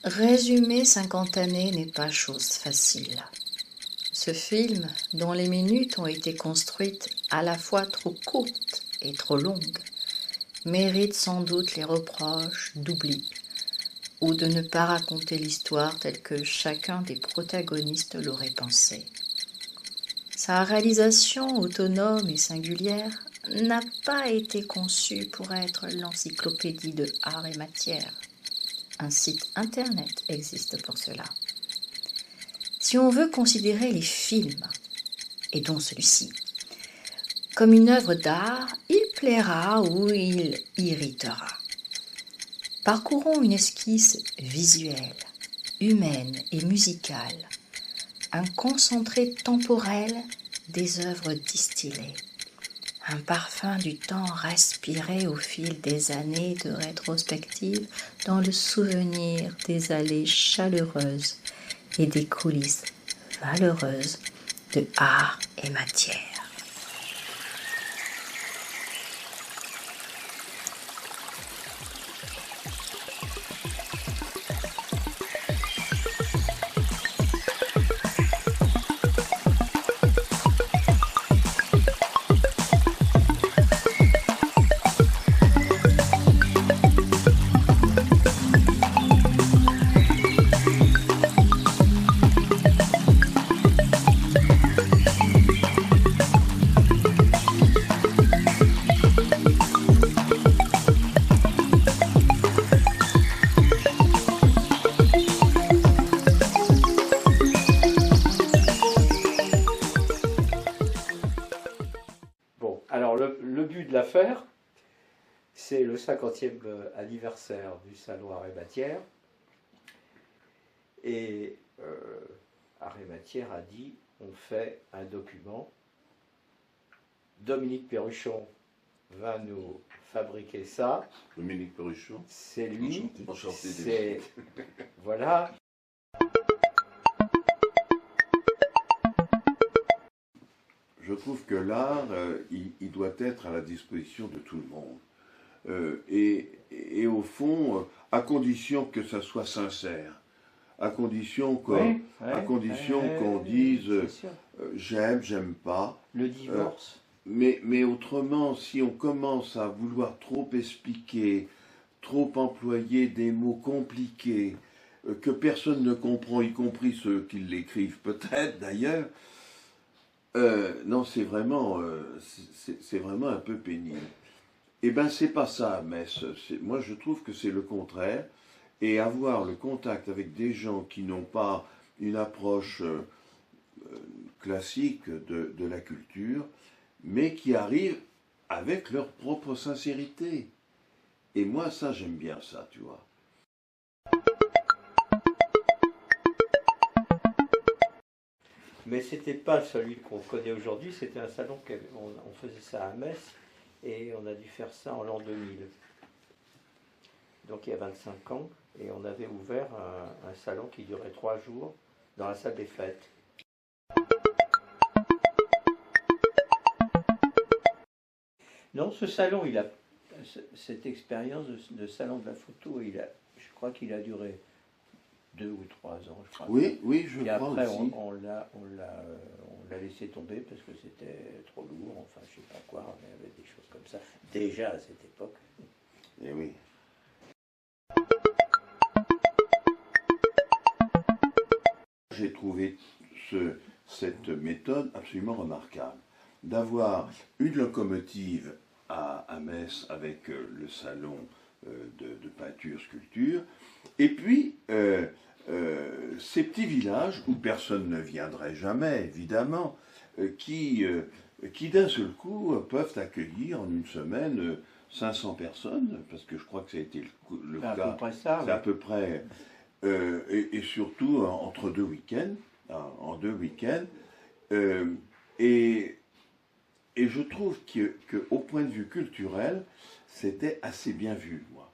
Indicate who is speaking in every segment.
Speaker 1: Résumer 50 années n'est pas chose facile. Ce film, dont les minutes ont été construites à la fois trop courtes et trop longues, mérite sans doute les reproches d'oubli ou de ne pas raconter l'histoire telle que chacun des protagonistes l'aurait pensé. Sa réalisation autonome et singulière n'a pas été conçue pour être l'encyclopédie de art et matière. Un site internet existe pour cela. Si on veut considérer les films, et dont celui-ci, comme une œuvre d'art, il plaira ou il irritera. Parcourons une esquisse visuelle, humaine et musicale, un concentré temporel des œuvres distillées, un parfum du temps respiré au fil des années de rétrospective dans le souvenir des allées chaleureuses et des coulisses valeureuses de art et matière.
Speaker 2: Bon, alors le but de l'affaire, c'est le 50e anniversaire du Salon Art et Matière. Et Art et Matière a dit, on fait un document. Dominique Perruchon va nous fabriquer ça.
Speaker 3: Dominique Perruchon.
Speaker 2: C'est lui.
Speaker 3: Enchanté.
Speaker 2: C'est voilà.
Speaker 3: Je trouve que l'art, il doit être à la disposition de tout le monde. Et au fond, à condition que ça soit sincère, à condition qu'on dise j'aime, j'aime pas.
Speaker 2: Le divorce.
Speaker 3: Mais autrement, si on commence à vouloir trop expliquer, trop employer des mots compliqués, que personne ne comprend, y compris ceux qui l'écrivent peut-être d'ailleurs, non, c'est vraiment un peu pénible. Eh bien, c'est pas ça, Metz. Moi, je trouve que c'est le contraire. Et avoir le contact avec des gens qui n'ont pas une approche classique de la culture, mais qui arrivent avec leur propre sincérité. Et moi, ça, j'aime bien ça, tu vois.
Speaker 2: Mais c'était pas celui qu'on connaît aujourd'hui, c'était un salon on faisait ça à Metz et on a dû faire ça en l'an 2000. Donc il y a 25 ans, et on avait ouvert un salon qui durait 3 jours dans la salle des fêtes. Non, ce salon, cette expérience de salon de la photo, je crois qu'il a duré 2 ou 3 ans, je crois.
Speaker 3: Oui, je
Speaker 2: et
Speaker 3: crois
Speaker 2: après,
Speaker 3: aussi.
Speaker 2: on l'a laissé tomber parce que c'était trop lourd, enfin, je sais pas quoi, il y avait des choses comme ça, déjà à cette époque.
Speaker 3: Eh oui. J'ai trouvé cette méthode absolument remarquable. D'avoir une locomotive à Metz avec le salon de peinture, sculpture, et puis ces petits villages où personne ne viendrait jamais, évidemment, qui d'un seul coup peuvent accueillir en une semaine 500 personnes, parce que je crois que ça a été le cas.
Speaker 2: À peu près ça.
Speaker 3: C'est à peu près, et surtout entre 2 week-ends, en 2 week-ends, et je trouve qu'au point de vue culturel, c'était assez bien vu, moi.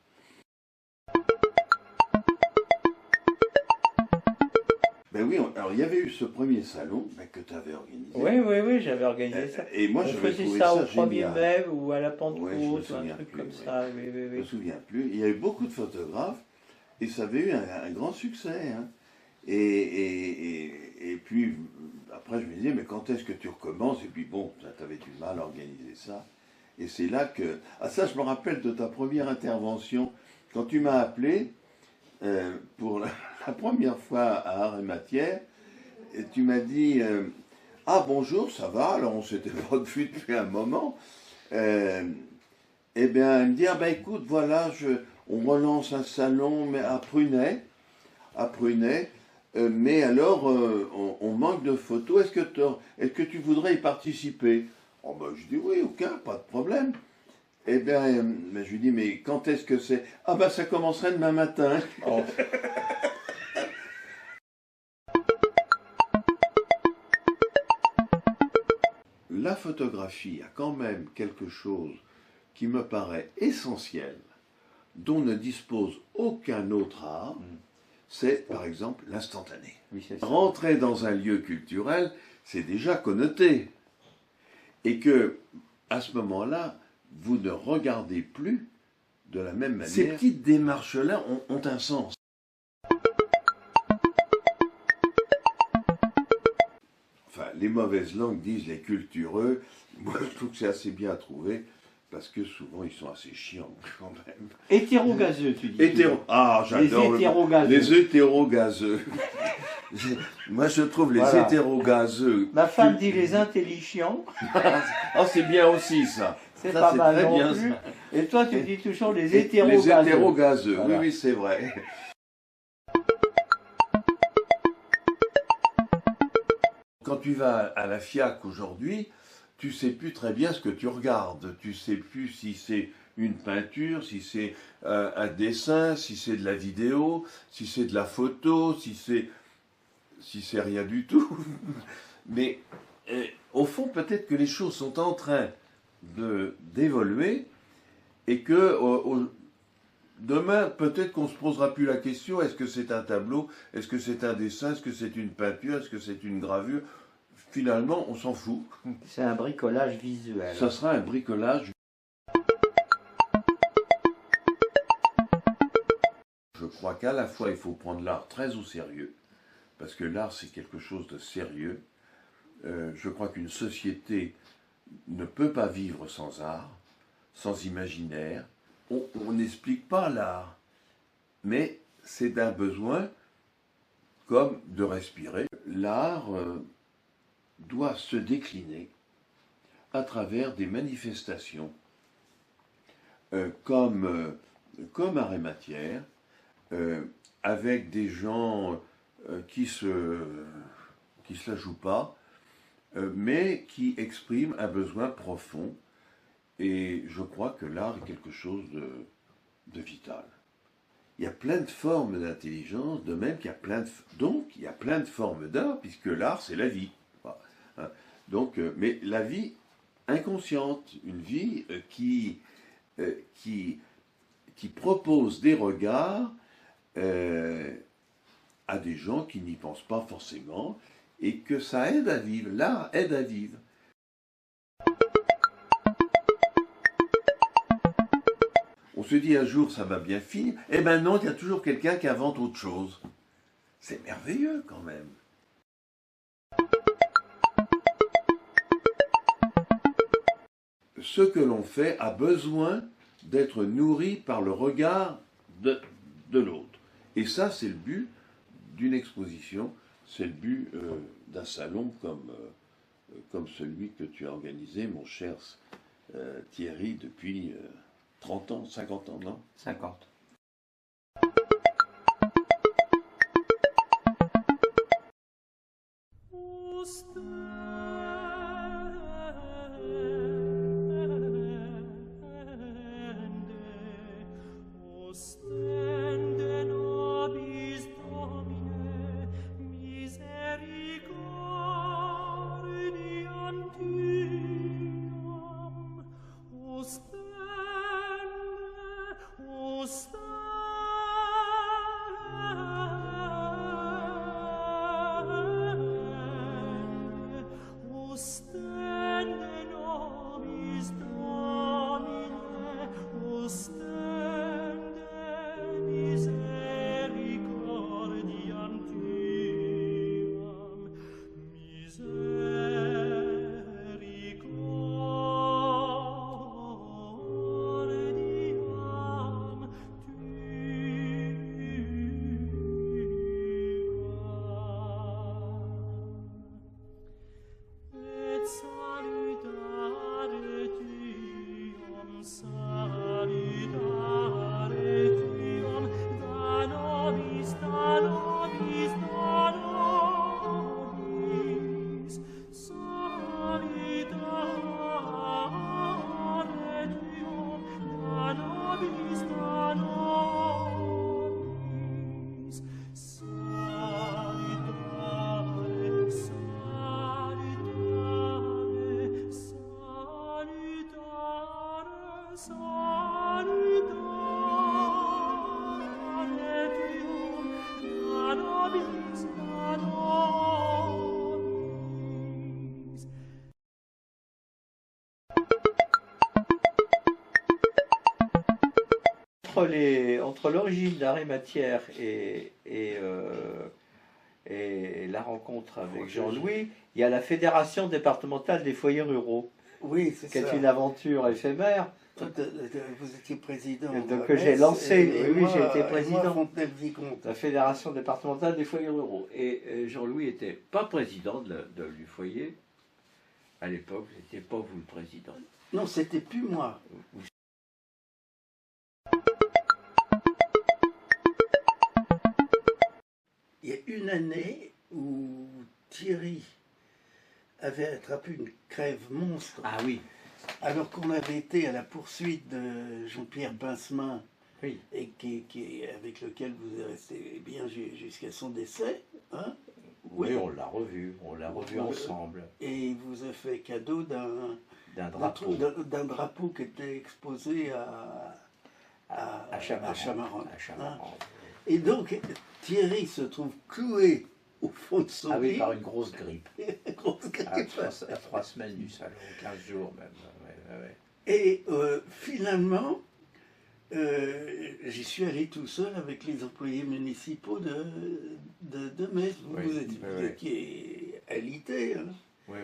Speaker 3: Ben oui, alors il y avait eu ce premier salon que tu avais organisé.
Speaker 2: Oui, j'avais organisé ça.
Speaker 3: Et moi,
Speaker 2: on
Speaker 3: j'avais
Speaker 2: faisait
Speaker 3: trouvé
Speaker 2: ça
Speaker 3: ça
Speaker 2: au 1er
Speaker 3: génial.
Speaker 2: mai ou à la Pentecôte,
Speaker 3: Ouais, je me
Speaker 2: ou un
Speaker 3: souviens
Speaker 2: truc
Speaker 3: plus,
Speaker 2: comme
Speaker 3: ouais.
Speaker 2: ça.
Speaker 3: Je me souviens plus. Il y avait beaucoup de photographes Et ça avait eu un grand succès. Hein. Et puis, après, je me disais, mais quand est-ce que tu recommences? Et puis bon, tu avais du mal à organiser ça. Et c'est là que... Ah ça, je me rappelle de ta première intervention, quand tu m'as appelé pour la première fois à Art et Matière, et tu m'as dit, ah bonjour, ça va, alors on s'était pas vu depuis un moment. Eh bien, elle me dit, ah ben écoute, voilà, on relance un salon mais à Prunay, mais alors on manque de photos, est-ce que tu voudrais y participer? Oh ben, je dis oui, aucun, pas de problème. Eh bien, je lui dis, mais quand est-ce que c'est? Ah ben ça commencerait demain matin. Oh. La photographie a quand même quelque chose qui me paraît essentiel, dont ne dispose aucun autre art, c'est par exemple l'instantané.
Speaker 2: Oui,
Speaker 3: rentrer dans un lieu culturel, c'est déjà connoté. Et que, à ce moment-là, vous ne regardez plus de la même manière. Ces petites démarches-là ont un sens. Enfin, les mauvaises langues disent les cultureux. Moi, je trouve que c'est assez bien trouvé. Parce que souvent, ils sont assez chiants, quand même.
Speaker 2: Hétérogazeux, tu dis.
Speaker 3: Ah, j'adore.
Speaker 2: Les hétérogazeux.
Speaker 3: Les hétérogazeux. Moi, je trouve les hétérogazeux.
Speaker 2: Ma femme dit les intelligents.
Speaker 3: Ah, c'est bien aussi, ça.
Speaker 2: C'est pas mal
Speaker 3: très
Speaker 2: non
Speaker 3: bien,
Speaker 2: plus.
Speaker 3: ça.
Speaker 2: Et toi, tu dis toujours les hétérogazeux.
Speaker 3: Les hétérogazeux,
Speaker 2: voilà.
Speaker 3: Oui, c'est vrai. Quand tu vas à la FIAC aujourd'hui, tu sais plus très bien ce que tu regardes. Tu sais plus si c'est une peinture, si c'est un dessin, si c'est de la vidéo, si c'est de la photo, si c'est rien du tout. Mais au fond, peut-être que les choses sont en train d'évoluer et que demain, peut-être qu'on ne se posera plus la question, est-ce que c'est un tableau, est-ce que c'est un dessin, est-ce que c'est une peinture, est-ce que c'est une gravure? Finalement, on s'en fout.
Speaker 2: C'est un bricolage visuel.
Speaker 3: Ça sera un bricolage. Je crois qu'à la fois, il faut prendre l'art très au sérieux, parce que l'art, c'est quelque chose de sérieux. Je crois qu'une société ne peut pas vivre sans art, sans imaginaire. On n'explique pas l'art, mais c'est d'un besoin comme de respirer. L'art doit se décliner à travers des manifestations comme Art et Matière, avec des gens qui se la jouent pas, mais qui expriment un besoin profond. Et je crois que l'art est quelque chose de vital. Il y a plein de formes d'intelligence, de même qu'il y a il y a plein de formes d'art, puisque l'art, c'est la vie. Donc, mais la vie inconsciente, une vie qui propose des regards à des gens qui n'y pensent pas forcément, et que ça aide à vivre. L'art aide à vivre. On se dit un jour ça va bien finir, eh ben non, il y a toujours quelqu'un qui invente autre chose. C'est merveilleux quand même. Ce que l'on fait a besoin d'être nourri par le regard de l'autre. Et ça, c'est le but d'une exposition, c'est le but d'un salon comme celui que tu as organisé, mon cher Thierry, depuis 30 ans, 50 ans, non?
Speaker 2: 50. Entre l'origine d'Art et Matière et la rencontre avec Jean-Louis, il y a la Fédération départementale des foyers ruraux,
Speaker 4: Oui, c'est
Speaker 2: qui
Speaker 4: ça.
Speaker 2: est une aventure éphémère.
Speaker 4: Vous étiez président.
Speaker 2: Donc,
Speaker 4: de la
Speaker 2: j'ai
Speaker 4: Metz,
Speaker 2: lancé,
Speaker 4: et
Speaker 2: oui,
Speaker 4: moi-
Speaker 2: j'ai été
Speaker 4: et moi,
Speaker 2: président.
Speaker 4: Fontenelle-Vicomte.
Speaker 2: La Fédération départementale des foyers ruraux. Et Jean-Louis n'était pas président du foyer. À l'époque, n'était pas vous le président.
Speaker 4: Non, c'était plus moi. Il y a une année où Thierry avait attrapé une crève monstre,
Speaker 2: Ah oui,
Speaker 4: alors qu'on avait été à la poursuite de Jean-Pierre Pincemin,
Speaker 2: oui.
Speaker 4: et avec lequel vous êtes resté bien jusqu'à son décès. Hein?
Speaker 2: Oui, on l'a revu ensemble.
Speaker 4: Et il vous a fait cadeau
Speaker 2: D'un drapeau.
Speaker 4: d'un drapeau qui était exposé à Chamarandes. Hein? Et donc, Thierry se trouve cloué au fond de son
Speaker 2: Ah oui,
Speaker 4: lit.
Speaker 2: par une grosse grippe.
Speaker 4: Grosse grippe.
Speaker 2: À 3 semaines du salon, 15 jours même. Ouais.
Speaker 4: Et finalement, j'y suis allé tout seul avec les employés municipaux de Metz.
Speaker 2: Oui,
Speaker 4: Vous étiez alité. Hein.
Speaker 2: Oui,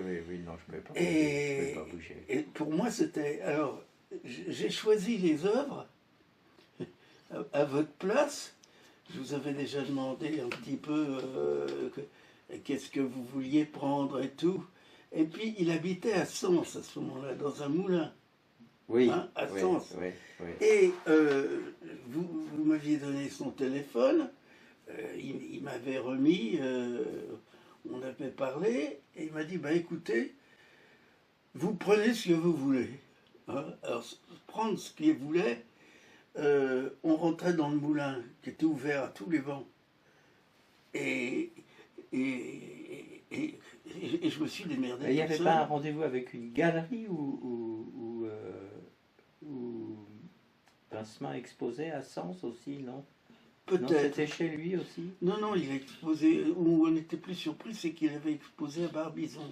Speaker 2: non, je ne peux pas
Speaker 4: Et,
Speaker 2: bouger.
Speaker 4: et pour moi, c'était... Alors, j'ai choisi les œuvres à votre place. Je vous avais déjà demandé un petit peu qu'est-ce que vous vouliez prendre et tout. Et puis, il habitait à Sens à ce moment-là, dans un moulin.
Speaker 2: Oui,
Speaker 4: Hein, à Sens.
Speaker 2: Oui.
Speaker 4: Et vous m'aviez donné son téléphone. Il m'avait remis... on avait parlé, et il m'a dit, écoutez, vous prenez ce que vous voulez. Hein. Alors, prendre ce qu'il voulait, on rentrait dans le moulin, qui était ouvert à tous les vents. Et je me suis démerdé.
Speaker 2: Il n'y
Speaker 4: tout
Speaker 2: avait
Speaker 4: seul.
Speaker 2: pas un rendez-vous avec une galerie où Pincemin exposait à Sens aussi, non? Non,
Speaker 4: Peut-être.
Speaker 2: c'était chez lui aussi.
Speaker 4: Non, il a exposé, où on était plus surpris, c'est qu'il avait exposé à Barbizon.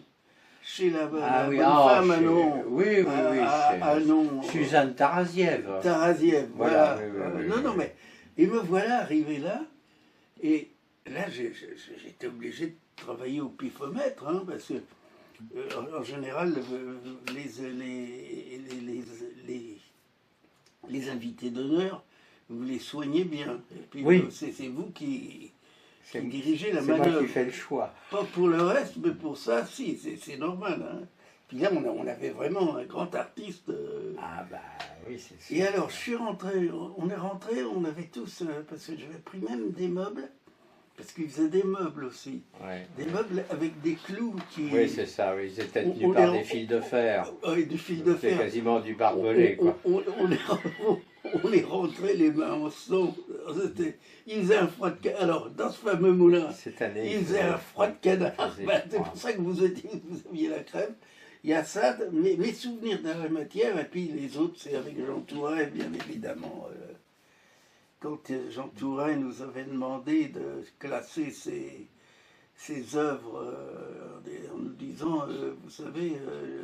Speaker 4: Chez la bonne femme à Non.
Speaker 2: Oui,
Speaker 4: À Non.
Speaker 2: Suzanne Taraziev.
Speaker 4: Taraziev, voilà.
Speaker 2: Oui,
Speaker 4: Non, mais. Et me voilà arrivé là, et là, j'étais obligé de travailler au pifomètre, hein, parce que, en général, les invités d'honneur, vous les soignez bien. Et puis,
Speaker 2: Oui.
Speaker 4: c'est vous qui
Speaker 2: C'est
Speaker 4: dirigez la
Speaker 2: C'est moi
Speaker 4: manœuvre.
Speaker 2: qui fais le choix.
Speaker 4: Pas pour le reste, mais pour ça, si, c'est normal. Hein. Puis là, on avait vraiment un grand artiste.
Speaker 2: Ah oui, c'est sûr.
Speaker 4: Et alors, je suis rentré, on est rentré, on avait tous, parce que j'avais pris même des meubles, parce qu'ils faisaient des meubles aussi.
Speaker 2: Ouais.
Speaker 4: Des meubles avec des clous qui...
Speaker 2: Oui, c'est ça, oui. Ils étaient tenus
Speaker 4: On
Speaker 2: par
Speaker 4: les-
Speaker 2: des fils de fer.
Speaker 4: Et du fil de
Speaker 2: C'est
Speaker 4: fer.
Speaker 2: quasiment du barbelé, quoi.
Speaker 4: On les rentrait les mains en sang. Il faisait un froid de canard. Alors, dans ce fameux moulin,
Speaker 2: Cette année,
Speaker 4: il faisait un froid de canard.
Speaker 2: faisait
Speaker 4: C'est
Speaker 2: froid.
Speaker 4: pour ça que vous aviez la crème. Il y a ça, mes souvenirs d'Art et Matière, et puis les autres, c'est avec Jean Touret, bien évidemment. Quand Jean Touret nous avait demandé de classer ses œuvres en nous disant, vous savez,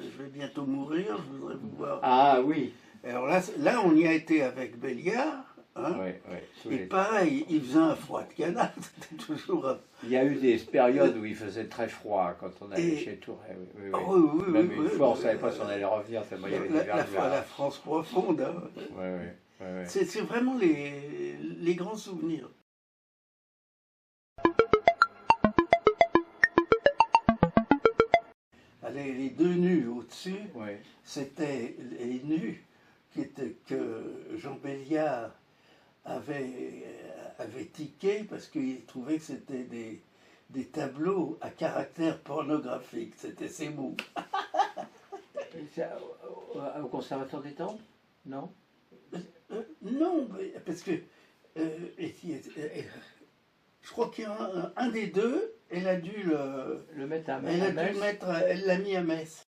Speaker 4: je vais bientôt mourir, je voudrais vous voir.
Speaker 2: Ah oui.
Speaker 4: Alors là, on y a été avec Béliard. Hein,
Speaker 2: Oui.
Speaker 4: et pareil, il faisait un froid de canard, c'était toujours...
Speaker 2: Il y a eu des périodes où il faisait très froid quand on allait
Speaker 4: Et-
Speaker 2: chez Touret. Oui.
Speaker 4: Ah oui,
Speaker 2: Même
Speaker 4: oui,
Speaker 2: une fois, on ne
Speaker 4: oui,
Speaker 2: savait pas si on allait revenir, tellement il y avait des
Speaker 4: la
Speaker 2: verglas.
Speaker 4: France profonde. Hein.
Speaker 2: Oui.
Speaker 4: C'est vraiment les grands souvenirs. Allez, les deux nus au-dessus,
Speaker 2: Oui.
Speaker 4: c'était les nus que Jean Béliard avait tiqué parce qu'il trouvait que c'était des tableaux à caractère pornographique. C'était ses mots.
Speaker 2: Au Conservatoire des Tempes? Non?
Speaker 4: Non, parce que je crois qu'il y a un des deux, elle a dû
Speaker 2: Le mettre à
Speaker 4: elle a dû
Speaker 2: Metz?
Speaker 4: le mettre, elle l'a mis à Metz.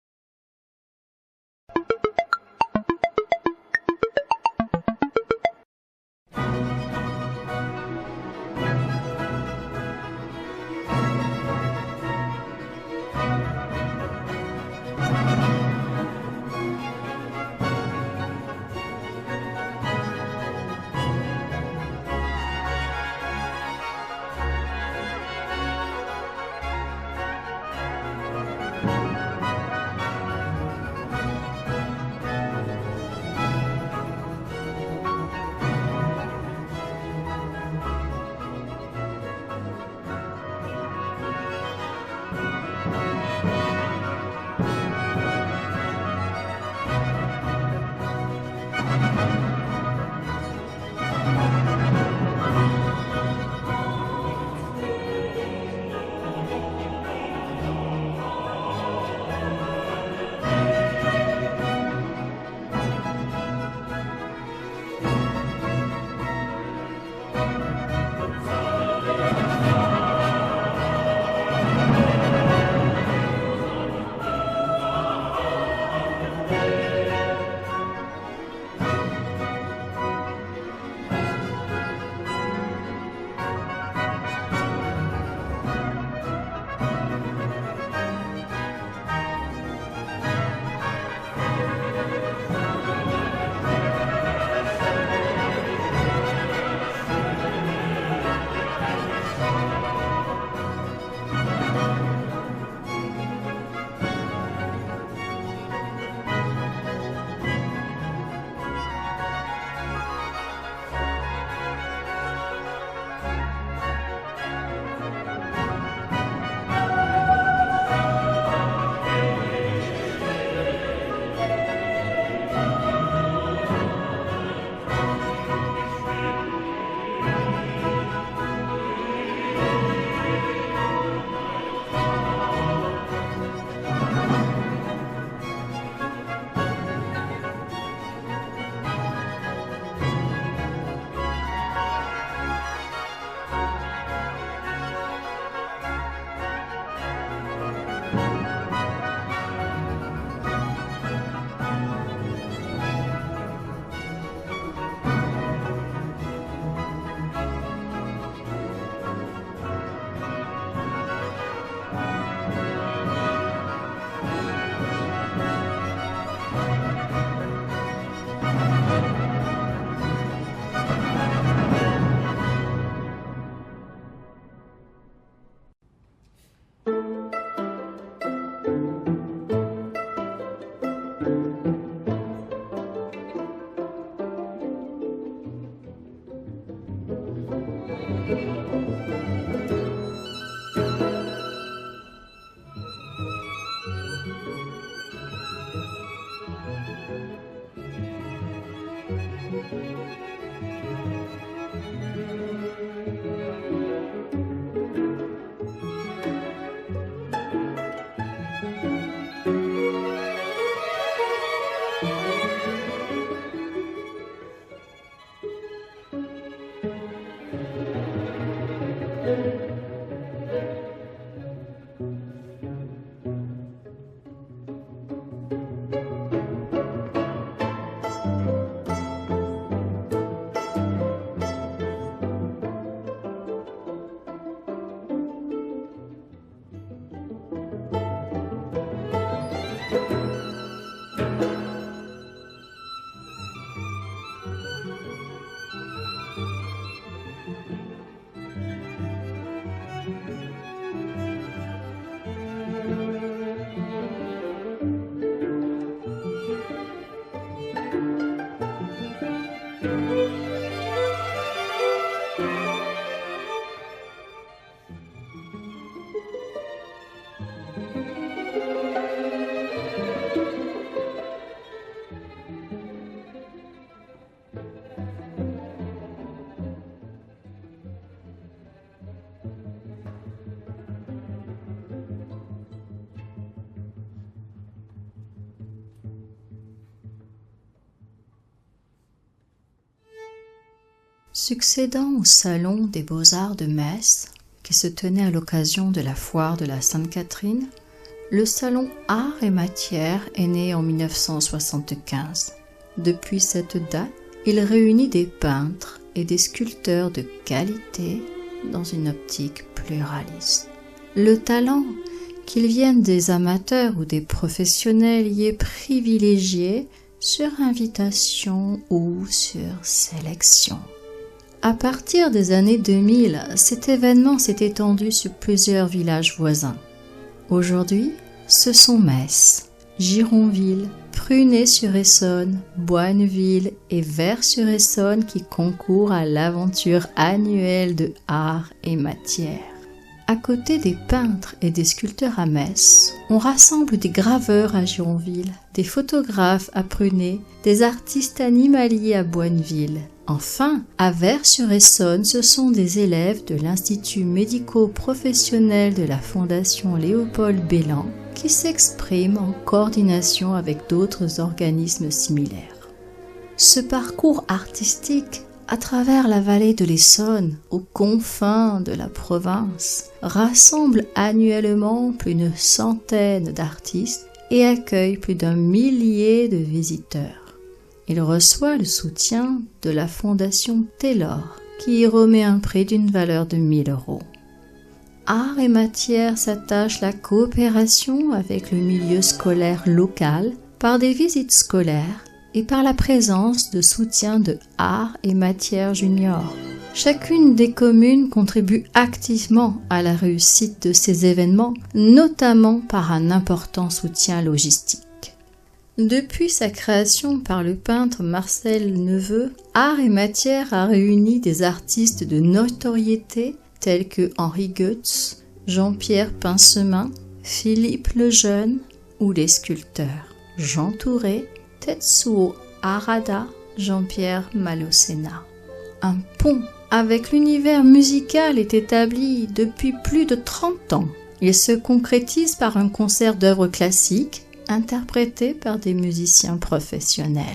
Speaker 1: Succédant au Salon des Beaux-Arts de Metz, qui se tenait à l'occasion de la foire de la Sainte-Catherine, le Salon Art et Matière est né en 1975. Depuis cette date, il réunit des peintres et des sculpteurs de qualité dans une optique pluraliste. Le talent, qu'il vienne des amateurs ou des professionnels, y est privilégié sur invitation ou sur sélection. À partir des années 2000, cet événement s'est étendu sur plusieurs villages voisins. Aujourd'hui, ce sont Metz, Gironville, Prunay-sur-Essonne, Boigneville et Vers-sur-Essonne qui concourent à l'aventure annuelle de art et matière. À côté des peintres et des sculpteurs à Metz, on rassemble des graveurs à Gironville, des photographes à Prunay, des artistes animaliers à Boigneville. Enfin, à Vers-sur-Essonne, ce sont des élèves de l'Institut médico-professionnel de la Fondation Léopold Bellan qui s'expriment en coordination avec d'autres organismes similaires. Ce parcours artistique à travers la vallée de l'Essonne, aux confins de la province, rassemble annuellement plus d'une centaine d'artistes et accueille plus d'1 millier de visiteurs. Il reçoit le soutien de la Fondation Taylor, qui y remet un prix d'une valeur de 1 000 €. Art et matière s'attache la coopération avec le milieu scolaire local par des visites scolaires et par la présence de soutien de Art et matière junior. Chacune des communes contribue activement à la réussite de ces événements, notamment par un important soutien logistique. Depuis sa création par le peintre Marcel Neveu, Art et matière a réuni des artistes de notoriété tels que Henri Goetz, Jean-Pierre Pincemin, Philippe Lejeune ou les sculpteurs Jean Touré, Tetsuo Harada, Jean-Pierre Malocena. Un pont avec l'univers musical est établi depuis plus de 30 ans. Il se concrétise par un concert d'œuvres classiques interprété par des musiciens professionnels.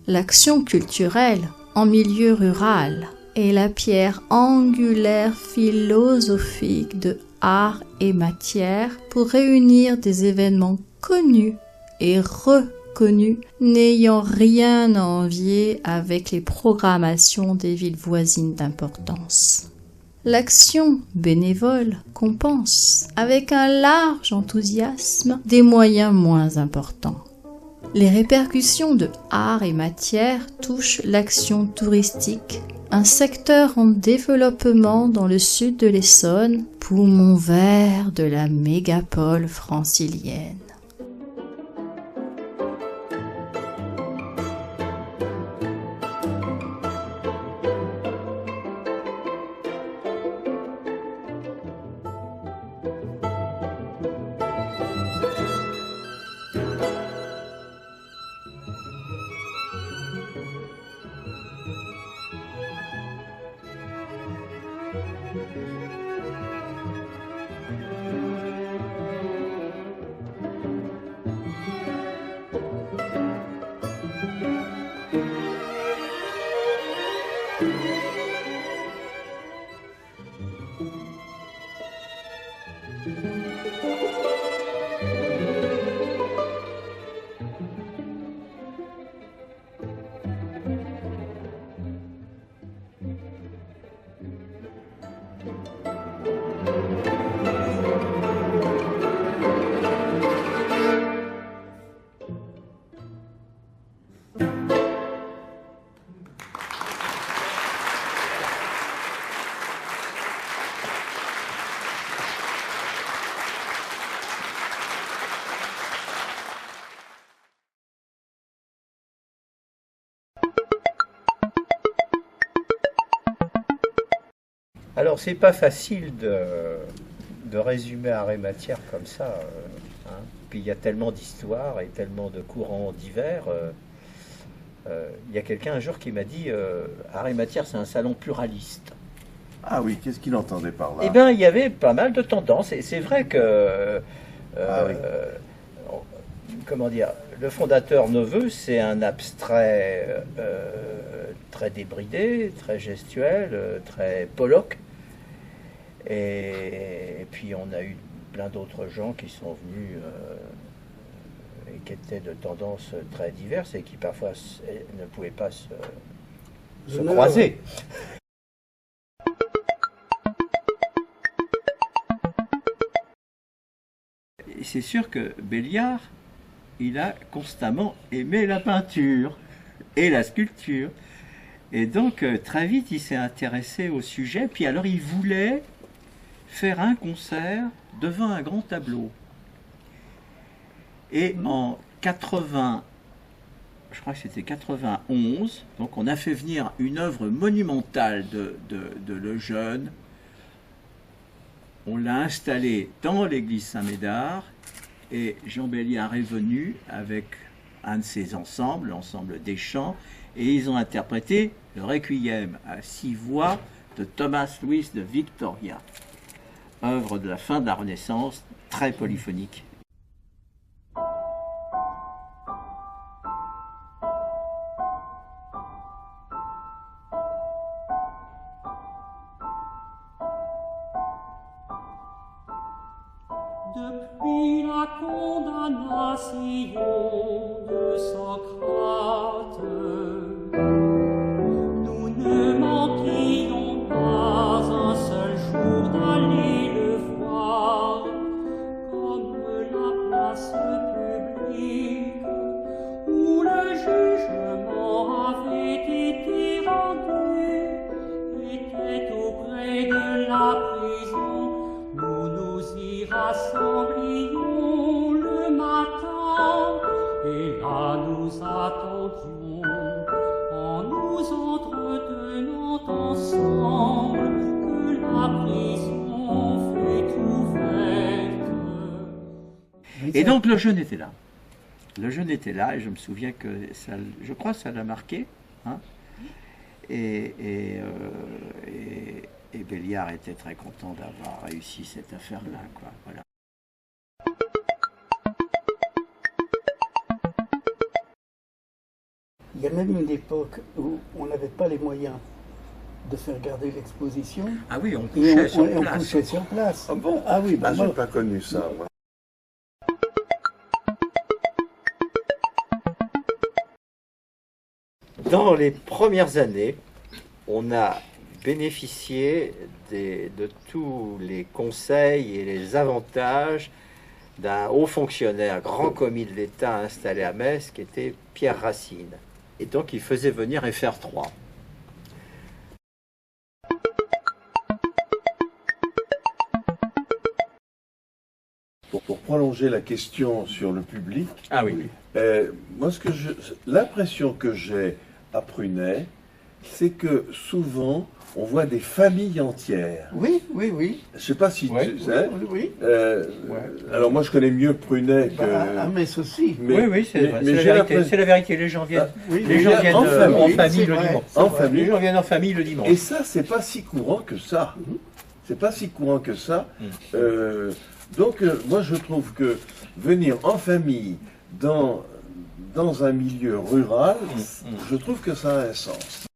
Speaker 1: L'action culturelle en milieu rural est la pierre angulaire philosophique de art et matière pour réunir des événements connus et reconnus, n'ayant rien à envier avec les programmations des villes voisines d'importance. L'action bénévole compense avec un large enthousiasme des moyens moins importants. Les répercussions de art et matière touchent l'action touristique, un secteur en développement dans le sud de l'Essonne, poumon vert de la mégapole francilienne.
Speaker 2: Alors, c'est pas facile de résumer Art et Matière comme ça. Hein. Puis il y a tellement d'histoires et tellement de courants divers. Il y a quelqu'un un jour qui m'a dit Art et Matière, c'est un salon pluraliste.
Speaker 3: Ah oui, qu'est-ce qu'il entendait par là?
Speaker 2: Eh bien, il y avait pas mal de tendances. Et c'est vrai que.
Speaker 3: Ah oui.
Speaker 2: Comment dire, le fondateur Neveu, c'est un abstrait très débridé, très gestuel, très Pollock. Et puis on a eu plein d'autres gens qui sont venus et qui étaient de tendances très diverses et qui parfois ne pouvaient pas se croiser. Et c'est sûr que Béliard, il a constamment aimé la peinture et la sculpture. Et donc, très vite, il s'est intéressé au sujet. Puis alors, il voulait faire un concert devant un grand tableau. Et en 80, je crois que c'était 91, donc on a fait venir une œuvre monumentale de Lejeune. On l'a installée dans l'église Saint-Médard. Et Jean Béliard est venu avec un de ses ensembles, l'ensemble des chants, et ils ont interprété le Requiem à 6 voix de Thomas Louis de Victoria, œuvre de la fin de la Renaissance, très polyphonique.
Speaker 5: Depuis la condamnation de Socrate, nous ne manquions pas un seul jour d'aller le voir, comme la place publique où le jugement avait été rendu était auprès de la prison. Nous nous y rassemblions le matin, et là nous attendions, en nous entretenant ensemble, que la prison fût ouverte.
Speaker 2: Et donc le jeune était là. Le jeune était là, et je me souviens que ça, je crois que ça l'a marqué. Hein. Et Béliard était très content d'avoir réussi cette affaire-là, quoi. Voilà.
Speaker 4: Il y a même une époque où on n'avait pas les moyens de faire garder l'exposition.
Speaker 2: Ah oui, on
Speaker 4: Et
Speaker 2: couchait sur
Speaker 4: on
Speaker 2: place.
Speaker 4: couchait sur place.
Speaker 3: Ah bon?
Speaker 4: Ah oui, bah
Speaker 3: Ah, j'ai
Speaker 4: moi,
Speaker 3: pas connu ça, moi.
Speaker 2: Dans les premières années, on a bénéficié de tous les conseils et les avantages d'un haut fonctionnaire, grand commis de l'État installé à Metz, qui était Pierre Racine. Et donc il faisait venir FR3.
Speaker 3: Pour prolonger la question sur le public,
Speaker 2: Ah oui.
Speaker 3: moi, l'impression que j'ai à Prunay, c'est que souvent, on voit des familles entières.
Speaker 4: oui, oui, oui.
Speaker 3: Je sais pas si
Speaker 2: Ouais.
Speaker 3: tu sais.
Speaker 4: Oui, oui.
Speaker 3: Alors moi, je connais mieux Prunay que...
Speaker 4: Bah, à Metz aussi.
Speaker 2: Oui, c'est vrai,
Speaker 3: mais
Speaker 2: c'est
Speaker 3: j'ai
Speaker 2: la vérité.
Speaker 3: l'impression-
Speaker 2: C'est la vérité. Les gens viennent,
Speaker 4: Oui,
Speaker 2: les gens viennent
Speaker 3: en famille,
Speaker 2: en
Speaker 4: c'est
Speaker 2: famille le
Speaker 4: vrai,
Speaker 2: dimanche.
Speaker 4: c'est
Speaker 3: En
Speaker 4: vrai.
Speaker 3: famille.
Speaker 2: Les gens viennent en famille le dimanche.
Speaker 3: Et ça, c'est pas si courant que ça. C'est pas si courant que ça. Donc, moi, je trouve que venir en famille dans un milieu rural, je trouve que ça a un sens.